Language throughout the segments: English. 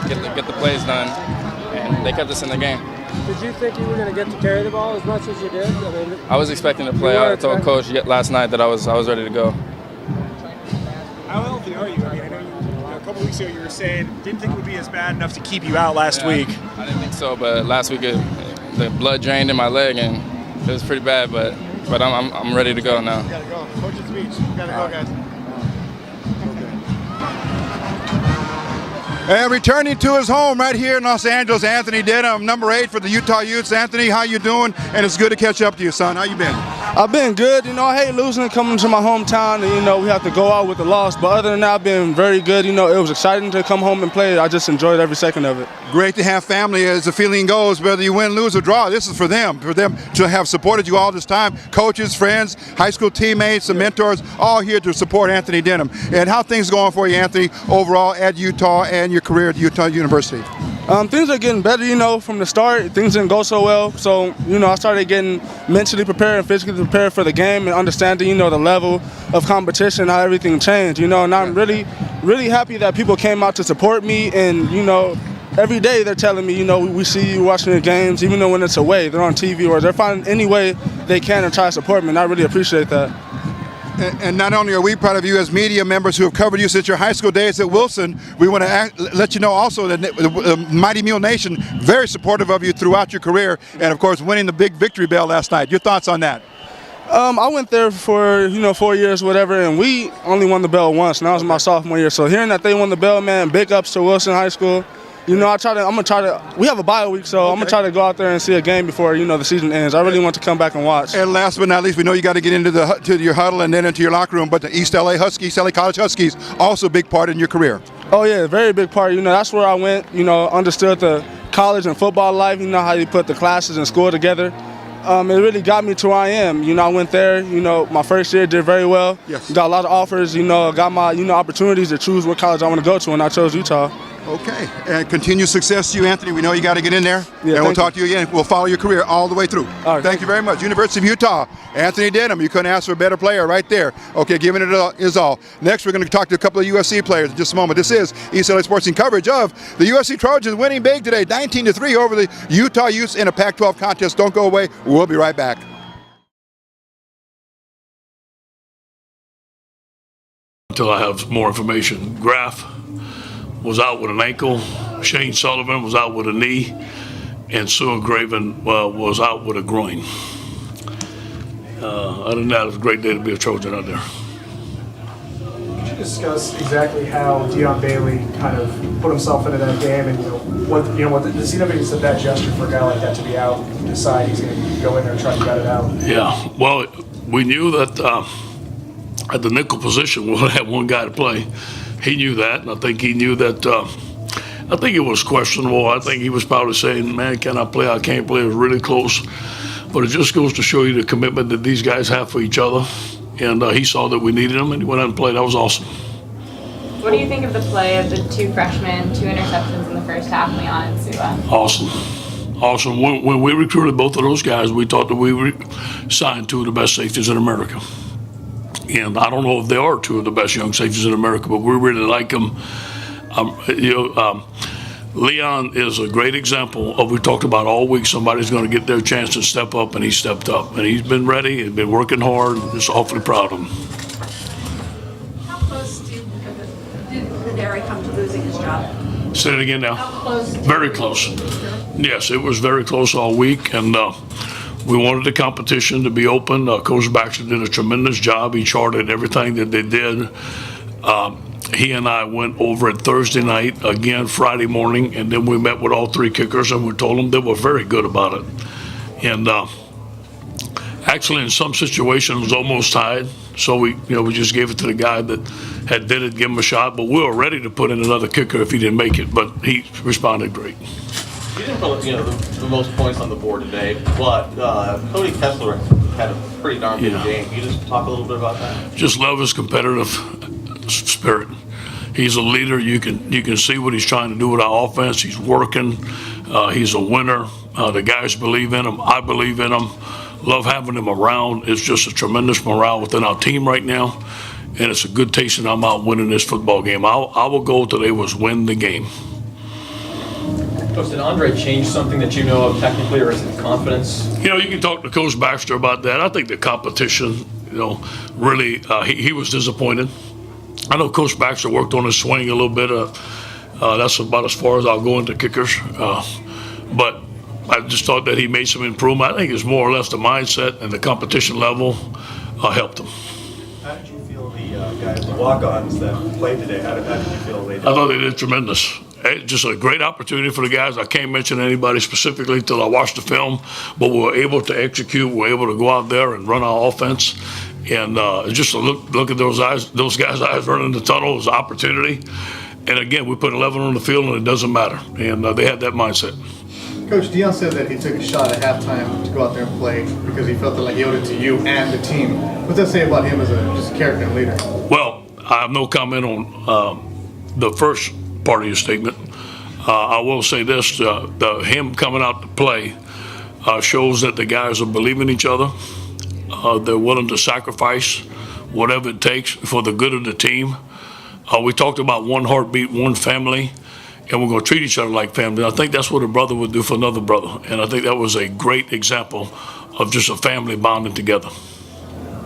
get the plays done, and they kept us in the game. Did you think you were going to get to carry the ball as much as you did? I was expecting to play. I told Coach last night that I was ready to go. How healthy are you? I know a couple weeks ago you were saying didn't think it would be as bad enough to keep you out last week. I didn't think so, but last week the blood drained in my leg and it was pretty bad. But I'm ready to go now. You gotta go. Coach's speech. You gotta go, guys. And returning to his home right here in Los Angeles, Anthony Denham, number 8 for the Utah Utes. Anthony, how you doing? And it's good to catch up to you, son. How you been? I've been good. I hate losing and coming to my hometown, and, we have to go out with a loss. But other than that, I've been very good. It was exciting to come home and play. I just enjoyed every second of it. Great to have family, as the feeling goes, whether you win, lose, or draw. This is for them to have supported you all this time. Coaches, friends, high school teammates, and mentors, all here to support Anthony Denham. And how things going for you, Anthony, overall at Utah and your career at Utah University? Things are getting better, from the start. Things didn't go so well. So, I started getting mentally prepared and physically prepared for the game and understanding, the level of competition, how everything changed, and I'm really, really happy that people came out to support me. And, every day they're telling me, we see you watching the games, even though when it's away, they're on TV or they're finding any way they can to try to support me. And I really appreciate that. And not only are we proud of you as media members who have covered you since your high school days at Wilson, we want to let you know also that the Mighty Mule Nation, very supportive of you throughout your career, and of course winning the big victory bell last night. Your thoughts on that? I went there for 4 years, whatever, and we only won the bell once, and that was my sophomore year. So hearing that they won the bell, man, big ups to Wilson High School. We have a bye week, so I'm going to try to go out there and see a game before, the season ends. I really want to come back and watch. And last but not least, we know you got to get into your huddle and then into your locker room, but the East LA College Huskies, also a big part in your career. Oh, yeah, very big part. That's where I went, understood the college and football life, how you put the classes and school together. It really got me to where I am. I went there, my first year did very well. Yes. Got a lot of offers, got my, opportunities to choose what college I want to go to, and I chose Utah. Okay, and continued success to you, Anthony. We know you got to get in there, yeah, and we'll talk to you again. We'll follow your career all the way through. All right, thank you very much. University of Utah, Anthony Denham. You couldn't ask for a better player right there. Okay, giving it is all. Next, we're going to talk to a couple of USC players in just a moment. This is East LA Sports coverage of the USC Trojans winning big today, 19-3 over the Utah Utes in a Pac-12 contest. Don't go away. We'll be right back. Until I have more information. Graf was out with an ankle, Shane Sullivan was out with a knee, and Sue Graven was out with a groin. Other than that, it was a great day to be a Trojan out there. Could you discuss exactly how Deion Bailey kind of put himself into that game, and what the significance of that gesture for a guy like that to be out and decide he's going to go in there and try to gut it out? Yeah, well, we knew that at the nickel position we'll have one guy to play. He knew that, and I think he knew that. I think it was questionable. I think he was probably saying, man, can I play? I can't play. It was really close. But it just goes to show you the commitment that these guys have for each other. And he saw that we needed him, and he went out and played. That was awesome. What do you think of the play of the two freshmen, 2 interceptions in the first half, Leon and Sua? Awesome. When we recruited both of those guys, we thought that we signed 2 of the best safeties in America. And I don't know if they are 2 of the best young safeties in America, but we really like them. Leon is a great example of, we talked about all week, somebody's going to get their chance to step up, and he stepped up. And he's been ready, he's been working hard, just awfully proud of him. How close did Derek come to losing his job? Say it again now. How close? Very close. Yes, it was very close all week, and we wanted the competition to be open. Coach Baxter did a tremendous job. He charted everything that they did. He and I went over it Thursday night, again Friday morning, and then we met with all 3 kickers, and we told them they were very good about it. And actually, in some situations, it was almost tied. So we just gave it to the guy that had did it, give him a shot. But we were ready to put in another kicker if he didn't make it. But he responded great. You didn't put the most points on the board today, but Cody Kessler had a pretty darn good game. Can you just talk a little bit about that? Just love his competitive spirit. He's a leader. You can see what he's trying to do with our offense. He's working. He's a winner. The guys believe in him. I believe in him. Love having him around. It's just a tremendous morale within our team right now, and it's a good taste that I'm out winning this football game. Our goal today was win the game. Coach, did Andre change something that you know of technically, or is it confidence? You know, you can talk to Coach Baxter about that. I think the competition, really, he was disappointed. I know Coach Baxter worked on his swing a little bit. That's about as far as I'll go into kickers. But I just thought that he made some improvement. I think it's more or less the mindset and the competition level helped him. How did you feel the walk-ons that played today? How did you feel they did? I thought they did tremendous. Just a great opportunity for the guys. I can't mention anybody specifically until I watched the film, but we were able to execute. We were able to go out there and run our offense. And just to look at those guys' eyes running the tunnel was an opportunity. And again, we put 11 on the field, and it doesn't matter. And they had that mindset. Coach, Deion said that he took a shot at halftime to go out there and play because he felt like he owed it to you and the team. What does that say about him as just a character and leader? Well, I have no comment on the first part of your statement. I will say this, him coming out to play shows that the guys are believing each other. They're willing to sacrifice whatever it takes for the good of the team. We talked about one heartbeat, one family, and we're going to treat each other like family. I think that's what a brother would do for another brother, and I think that was a great example of just a family bonding together.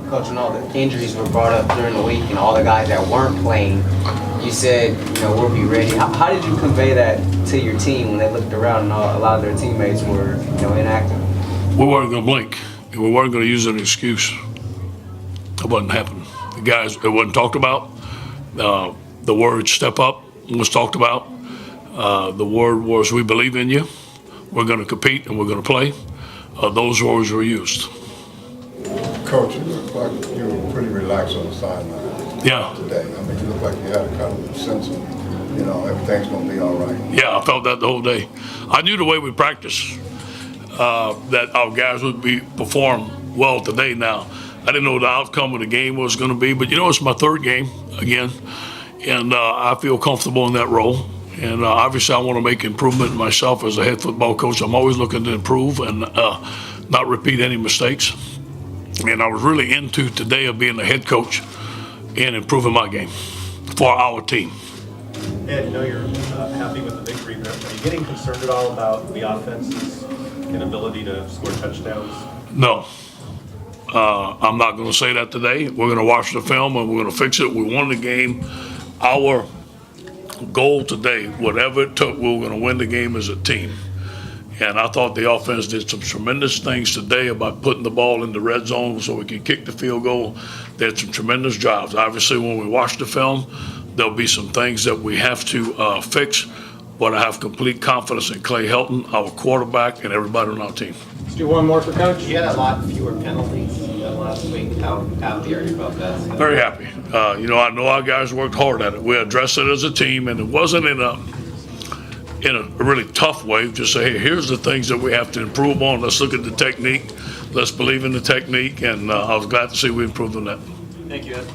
Coach, when all the injuries were brought up during the week and all the guys that weren't playing, you said, we'll be ready. How did you convey that to your team when they looked around and a lot of their teammates were, inactive? We weren't going to blink, and we weren't going to use an excuse. It wasn't happening. The guys, it wasn't talked about. The word "step up" was talked about. The word was "we believe in you." We're going to compete and we're going to play. Those words were used. Coach, you look like you were pretty relaxed on the sideline. Yeah. Today, I mean, you look like you had a kind of sense of, everything's going to be all right. Yeah, I felt that the whole day. I knew the way we practiced that our guys would perform well today. Now, I didn't know the outcome of the game was going to be, but it's my third game again, and I feel comfortable in that role. And obviously, I want to make improvement myself as a head football coach. I'm always looking to improve and not repeat any mistakes. And I was really into today of being the head coach and improving my game for our team. Ed, you're happy with the victory. Are you getting concerned at all about the offense's inability to score touchdowns? No. I'm not going to say that today. We're going to watch the film and we're going to fix it. We won the game. Our goal today, whatever it took, we were going to win the game as a team. And I thought the offense did some tremendous things today about putting the ball in the red zone so we could kick the field goal. They had some tremendous jobs. Obviously, when we watch the film, there'll be some things that we have to fix, but I have complete confidence in Clay Helton, our quarterback, and everybody on our team. Let's do one more for Coach. You had a lot fewer penalties than last week. How happy are you about that? Very happy. I know our guys worked hard at it. We addressed it as a team, and it wasn't in a really tough way. Just say, hey, here's the things that we have to improve on. Let's look at the technique. Let's believe in the technique, and I was glad to see we improved on that. Thank you, Ed.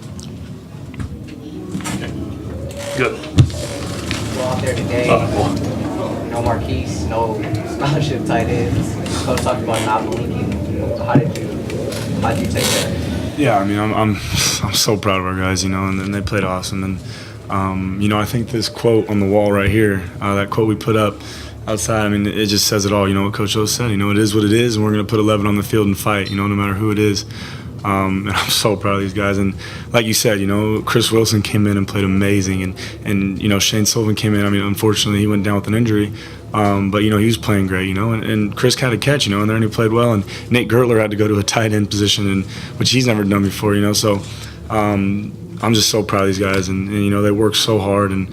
Good. Go out there today, no Marquise, no scholarship tight ends. Coach talked about not blinking. How did you take that? Yeah, I mean, I'm so proud of our guys, and they played awesome. And I think this quote on the wall right here, that quote we put up outside, I mean, it just says it all. What Coach O said, it is what it is, and we're going to put 11 on the field and fight, no matter who it is. And I'm so proud of these guys. And like you said, Chris Wilson came in and played amazing. And Shane Sullivan came in. I mean, unfortunately, he went down with an injury. But, he was playing great, and Chris had a catch, and then he played well. And Nate Gertler had to go to a tight end position, which he's never done before, So I'm just so proud of these guys. And they work so hard and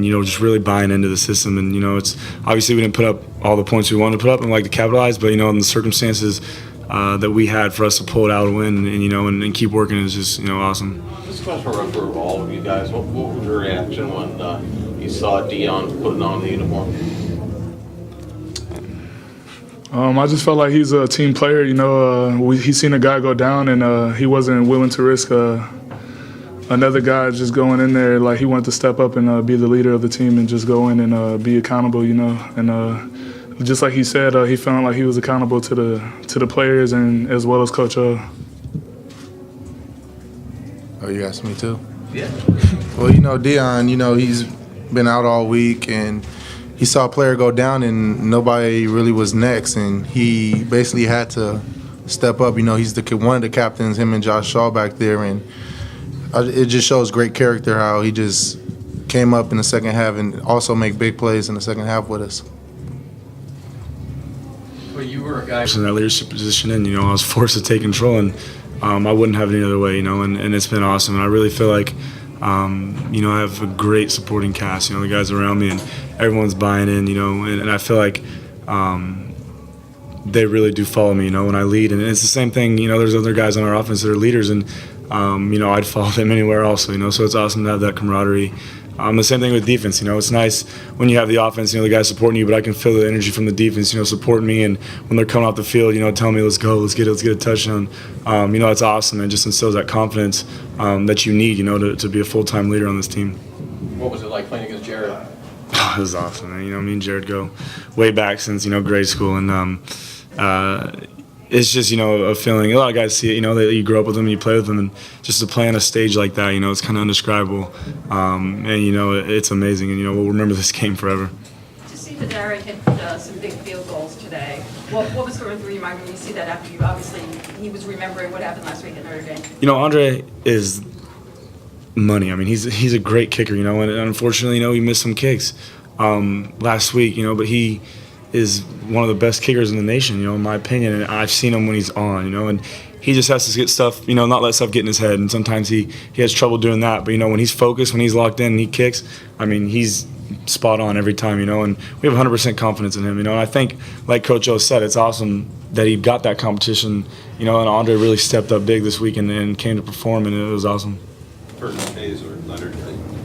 just really buying into the system. And, it's obviously we didn't put up all the points we wanted to put up and like to capitalize. But, in the circumstances that we had for us to pull it out and win and keep working is just, awesome. This question for all of you guys. What was your reaction when you saw Deion putting on the uniform? I just felt like he's a team player. He's seen a guy go down, and he wasn't willing to risk another guy just going in there. Like, he wanted to step up and be the leader of the team and just go in and be accountable. And just like he said, he felt like he was accountable to the players and as well as Coach O. Oh, you asked me too? Yeah. Well, Deion, he's been out all week, and he saw a player go down and nobody really was next, and he basically had to step up. You know, he's one of the captains, him and Josh Shaw back there, and it just shows great character how he just came up in the second half and also make big plays in the second half with us. Well, you were a guy in that leadership position, and I was forced to take control, and I wouldn't have it any other way, and it's been awesome. And I really feel like, I have a great supporting cast, the guys around me, and everyone's buying in, and I feel like they really do follow me, when I lead. And it's the same thing, there's other guys on our offense that are leaders, and, I'd follow them anywhere also, so it's awesome to have that camaraderie. The same thing with defense, it's nice when you have the offense, the guys supporting you, but I can feel the energy from the defense, supporting me, and when they're coming off the field, telling me, let's go, let's get a touchdown. It's awesome, and just instills that confidence that you need, to be a full-time leader on this team. What was it like playing against Jared? Oh, it was awesome, man. Me and Jared go way back since, grade school, and it's just, a feeling. A lot of guys see it, that you grow up with them and you play with them, and just to play on a stage like that, it's kind of indescribable. And, it's amazing, and, we'll remember this game forever. To see that Derek hit some big field goals today, what was sort of the reminder when you see that after you obviously he was remembering what happened last week at Notre Dame? Andre is money. I mean, he's a great kicker, and unfortunately, he missed some kicks last week, but he is one of the best kickers in the nation, in my opinion, and I've seen him when he's on, and he just has to get stuff, not let stuff get in his head, and sometimes he has trouble doing that, but, when he's focused, when he's locked in and he kicks, I mean, he's spot on every time, and we have 100% confidence in him, and I think, like Coach O said, it's awesome that he got that competition, and Andre really stepped up big this week and came to perform, and it was awesome. First days or Leonard,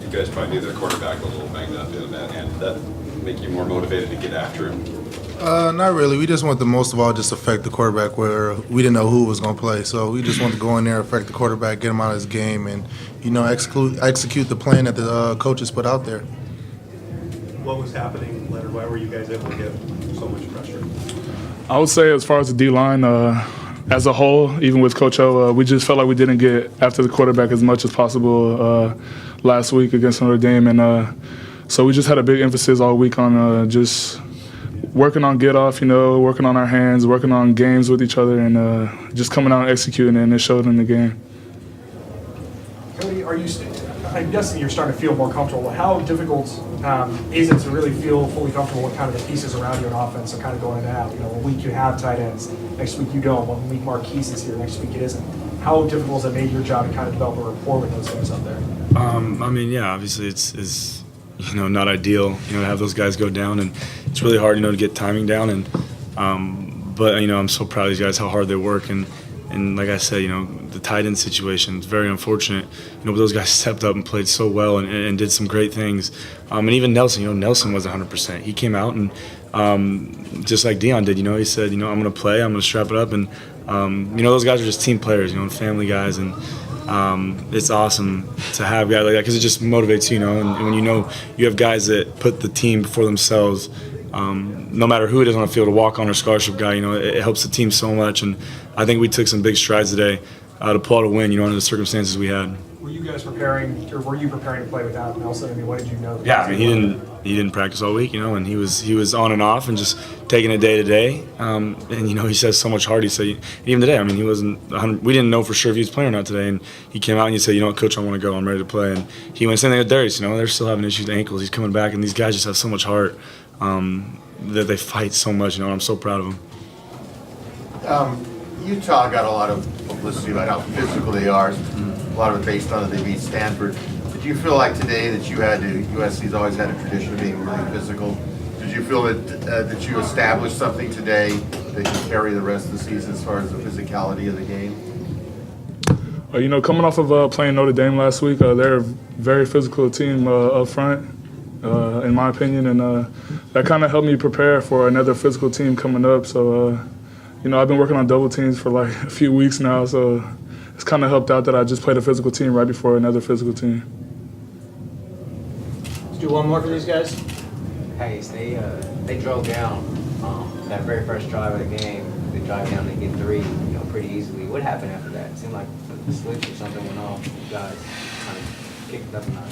you guys probably knew their quarterback a little banged up, and that make you more motivated to get after him? Not really. We just want to most of all just affect the quarterback where we didn't know who was going to play. So we just want to go in there, affect the quarterback, get him out of his game, and, execute the plan that the coaches put out there. What was happening, Leonard? Why were you guys able to get so much pressure? I would say as far as the D-line, as a whole, even with Coach O, we just felt like we didn't get after the quarterback as much as possible last week against Notre Dame. And so we just had a big emphasis all week on just working on get off, working on our hands, working on games with each other, and just coming out and executing, and it showed in the game. Cody, I'm guessing you're starting to feel more comfortable. How difficult is it to really feel fully comfortable with kind of the pieces around you in offense are kind of going in and out? One week you have tight ends, next week you don't. 1 week Marquise is here, next week it isn't. How difficult has it made your job to kind of develop a rapport with those guys out there? I mean, yeah, obviously it's not ideal, to have those guys go down, and it's really hard, to get timing down, and but I'm so proud of these guys, how hard they work, and like I said, the tight end situation is very unfortunate, but those guys stepped up and played so well and did some great things, and even Nelson, Nelson was 100%. He came out and just like Deion did, he said, I'm going to play, I'm going to strap it up, and those guys are just team players, and family guys, and it's awesome to have guys like that because it just motivates you, and when you have guys that put the team before themselves, no matter who it is on the field, a walk-on or scholarship guy, it helps the team so much, and I think we took some big strides today to pull out a win, under the circumstances we had. Were you guys preparing, or were you preparing to play without Nelson? I mean, what did you know? Yeah, I mean, he didn't practice all week, and he was on and off and just taking it day to day. And he says so much hard. He said even today, I mean, he wasn't. We didn't know for sure if he was playing or not today. And he came out and he said, Coach, I want to go. I'm ready to play. And he went same thing with Darius. They're still having issues with ankles. He's coming back, and these guys just have so much heart that they fight so much. And I'm so proud of them. Utah got a lot of publicity about how physical they are. A lot of it based on that they beat Stanford. Did you feel like today that USC's always had a tradition of being really physical? Did you feel that you established something today that can carry the rest of the season as far as the physicality of the game? Coming off of playing Notre Dame last week, they're a very physical team up front, in my opinion, and that kind of helped me prepare for another physical team coming up. So, I've been working on double teams for like a few weeks now, so it's kind of helped out that I just played a physical team right before another physical team. Let's do one more for these guys. Hey, they drove down that very first drive of the game. They drive down and get 3, pretty easily. What happened after that? It seemed like the switch or something went off. You guys kind of kicked it up a notch.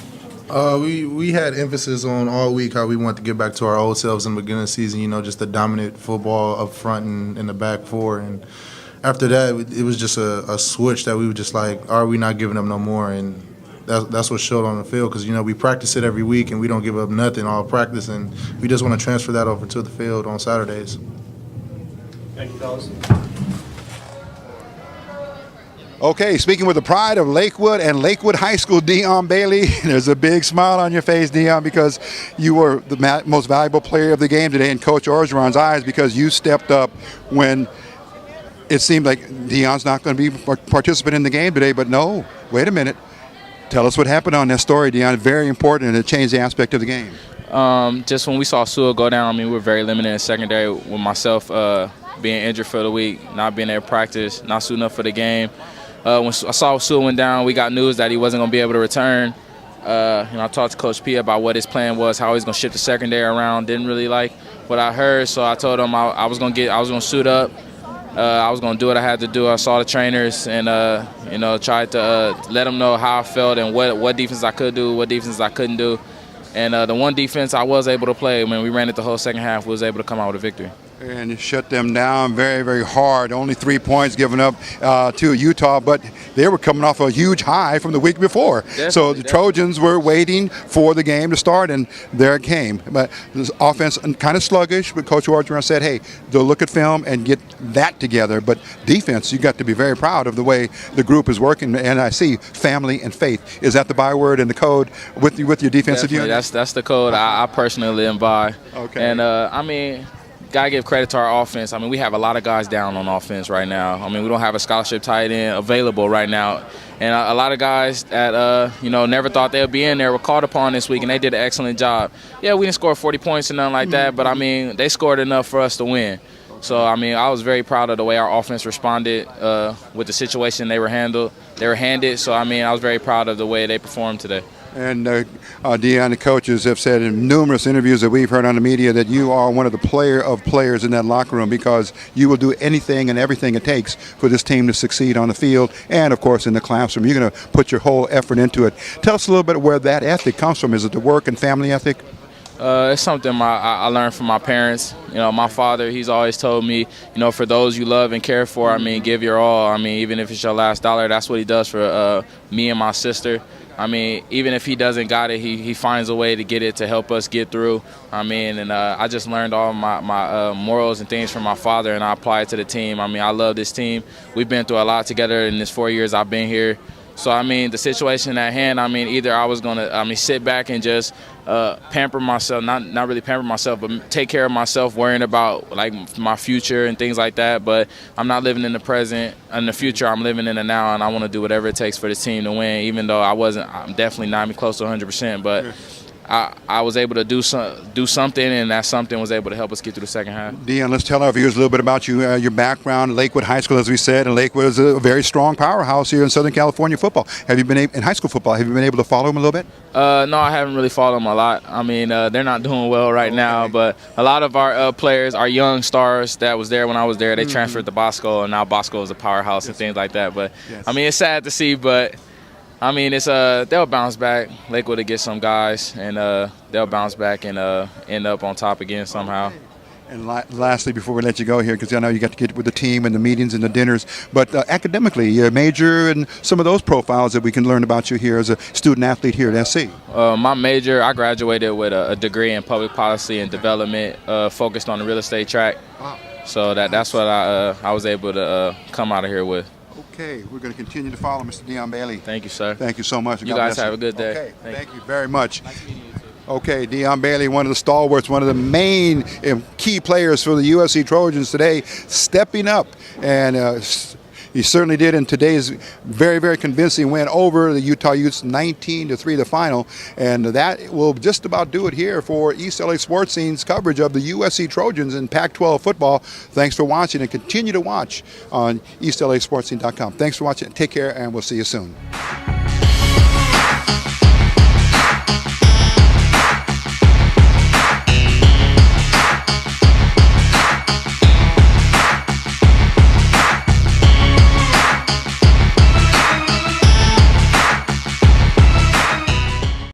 We had emphasis on all week how we want to get back to our old selves in the beginning of the season, just the dominant football up front and in the back four. And after that, it was just a switch that we were just like, are we not giving up no more? And that's what showed on the field because, we practice it every week and we don't give up nothing all practice. And we just want to transfer that over to the field on Saturdays. Thank you, fellas. Okay, speaking with the pride of Lakewood and Lakewood High School, Dion Bailey. There's a big smile on your face, Dion, because you were the most valuable player of the game today in Coach Orgeron's eyes because you stepped up when it seemed like Dion's not going to be a participant in the game today. But no, wait a minute. Tell us what happened on that story, Dion. Very important, and it changed the aspect of the game. Just when we saw Sewell go down, we were very limited in secondary with myself being injured for the week, not being able to practice, not suiting up for the game. When I saw Sewell went down, we got news that he wasn't going to be able to return. I talked to Coach P about what his plan was, how he's going to shift the secondary around. Didn't really like what I heard, so I told him I was going to suit up. I was going to do what I had to do. I saw the trainers and tried to let them know how I felt and what defense I could do, what defense I couldn't do. And the one defense I was able to play, when we ran it the whole second half, we was able to come out with a victory. And shut them down very, very hard. Only 3 points given up to Utah, but they were coming off a huge high from the week before. So the Trojans were waiting for the game to start, and there it came. But this offense kind of sluggish, but Coach Orgeron said, hey, they'll look at film and get that together. But defense, you got to be very proud of the way the group is working. And I see family and faith. Is that the byword and the code with your defensive unit? That's the code I personally live by. Okay. And, gotta give credit to our offense. We have a lot of guys down on offense right now. We don't have a scholarship tight end available right now. And a lot of guys that, never thought they would be in there were called upon this week, and they did an excellent job. Yeah, we didn't score 40 points and nothing like that, but, they scored enough for us to win. So, I was very proud of the way our offense responded with the situation they were handed. So, I was very proud of the way they performed today. And Dion, the coaches have said in numerous interviews that we've heard on the media that you are one of the player of players in that locker room because you will do anything and everything it takes for this team to succeed on the field and, of course, in the classroom. You're going to put your whole effort into it. Tell us a little bit where that ethic comes from. Is it the work and family ethic? It's something I learned from my parents. My father, he's always told me, for those you love and care for, give your all. Even if it's your last dollar, that's what he does for me and my sister. Even if he doesn't got it, he finds a way to get it to help us get through. I just learned all my morals and things from my father, and I apply it to the team. I love this team. We've been through a lot together in this 4 years I've been here. So, the situation at hand, either I was going to, sit back and just pamper myself, not really pamper myself, but take care of myself, worrying about, my future and things like that. But I'm not living in the present. In the future, I'm living in the now, and I want to do whatever it takes for this team to win, even though I'm definitely not close to 100%. But I was able to do something, and that something was able to help us get through the second half. Dion, let's tell our viewers a little bit about you, your background. Lakewood High School, as we said, and Lakewood is a very strong powerhouse here in Southern California football. Have you been in high school football? Have you been able to follow them a little bit? No, I haven't really followed them a lot. They're not doing well right now, but a lot of our players, our young stars that was there when I was there, they transferred to Bosco, and now Bosco is a powerhouse and things like that. But it's sad to see, but. It's they'll bounce back. Lakewood will get some guys, and they'll bounce back and end up on top again somehow. And lastly, before we let you go here, because I know you got to get with the team and the meetings and the dinners, but academically, your major and some of those profiles that we can learn about you here as a student athlete here at SC. My major, I graduated with a degree in public policy and development, focused on the real estate track. Wow. So that's what I was able to come out of here with. Okay, we're going to continue to follow Mr. Dion Bailey. Thank you, sir. Thank you so much. You guys have a good day. Okay, thank you very much. Nice meeting you, too. Okay, Dion Bailey, one of the stalwarts, one of the main key players for the USC Trojans today, stepping up, and he certainly did in today's very, very convincing win over the Utah Utes 19-3 the final. And that will just about do it here for East LA Sports Scene's coverage of the USC Trojans in Pac-12 football. Thanks for watching, and continue to watch on EastLASportsScene.com. Thanks for watching. Take care, and we'll see you soon.